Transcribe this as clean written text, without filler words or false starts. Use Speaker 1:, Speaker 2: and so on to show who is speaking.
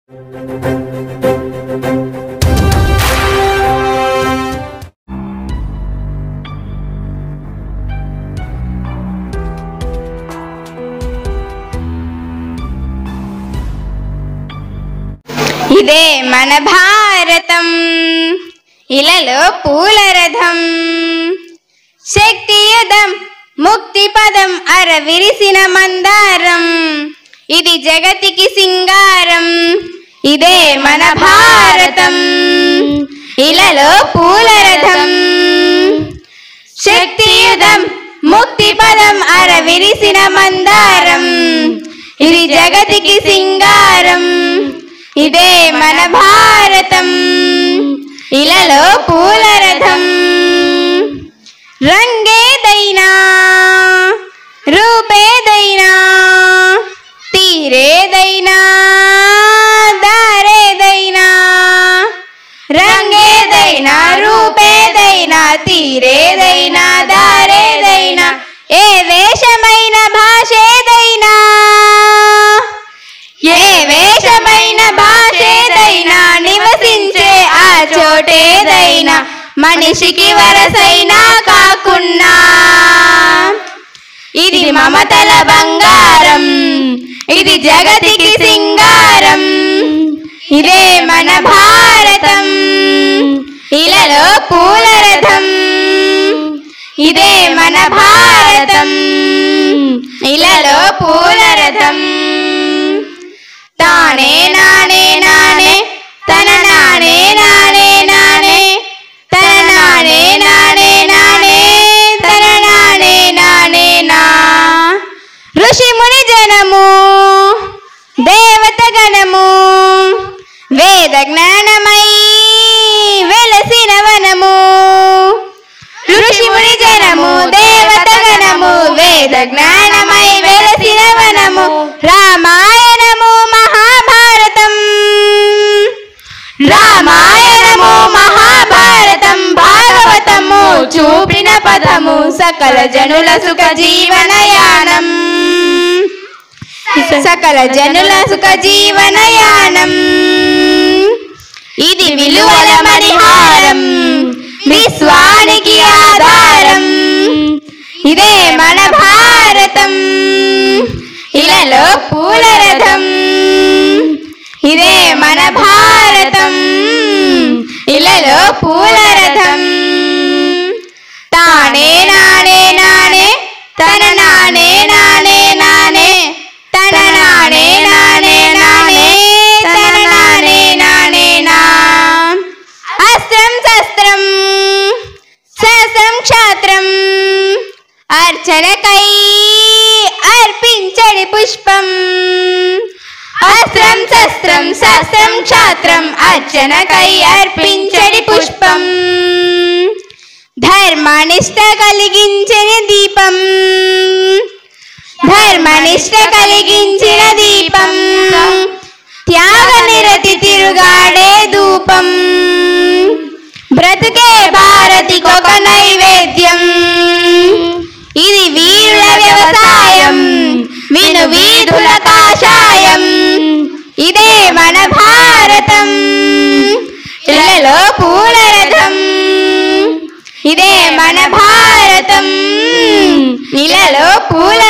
Speaker 1: ఇదే మన భారతం, ఇలలో పూల రథం, శక్తియుధం ముక్తి పదం అరవిరిసిన మందారం, ఇది జగతికి సింగారం. ఇదే మన భారతం, ఇలలో పూల రథం, శక్తియుధం ముక్తి పదం అరవిరిసిన మందారం, ఇది జగతికి సింగారం. ఇదే మన భారతం, ఇలలో పూల రథం. రంగేదైనా రూపేదైనా తీరేదైనా దారేదైనా, రంగేదైనా రూపేదైనా తీరేదైనా దారేదైనా, ఏ వేషమైన భాషేదైనా, ఏ వేషమైన భాషేదైనా, నివసించే ఆ చోటేదైనా, మనిషికి వరసైనా కాకున్నా, ఇది మమతల బంగారం, ఇది జగతికి సింగారం. ఇదే మన భారతం, ఇలలో పూల రథం. ఇదే మన భారతం, ఇలలో పూల రథం. తానే నానే నానే తన నానే నానే నానే, తన నానే నానే నానే తన నానే నానే నా. ఋషి ముని జనము దేవత గణము, వేద జ్ఞానమై వెలసిన వనము. ఋషి ముని జనము దేవత గణము, వేద జ్ఞానమై వెలసిన వనము. రామాయణము మహాభారతం, రామాయణము మహాభారతం, భాగవతము చూపిన పదము, సకల జనుల సుఖ జీవనయానం, సకల జనుల సుఖ జీవనయానం. ఇది విలువల మణిహారం, విశ్వానికి ఆధారం. ఇదే మన భారతం, ఇలలో పూల రథం. ఇదే మన భారతం, ఇలలో పూల రథం. తానే నానే నానే తన నానే నానే నానే, తన నానే నానే నానే తన నానే నానే నా. అస్త్రం శస్త్రం శస్త్రం క్షాత్రం, అర్చనకై అర్పించడి పుష్పం. అస్త్రం శస్త్రం శస్త్రం క్షాత్రం, అర్చనకై అర్పించడి పుష్పం. ధర్మనిష్ట కలిగించిన దీపం, ధర్మనిష్ట కలిగించిన దీపం, త్యాగ నిరతి తిరుగాడే ధూపం. బ్రతుకే భారతికొక నైవేద్యం, ఇది వీరుల వ్యవసాయం, విను వీధుల కాషాయం. ఇదే మన భారతం, ఇలలో పూల రథం. ఇదే మన భారతం, ఇలలో పూల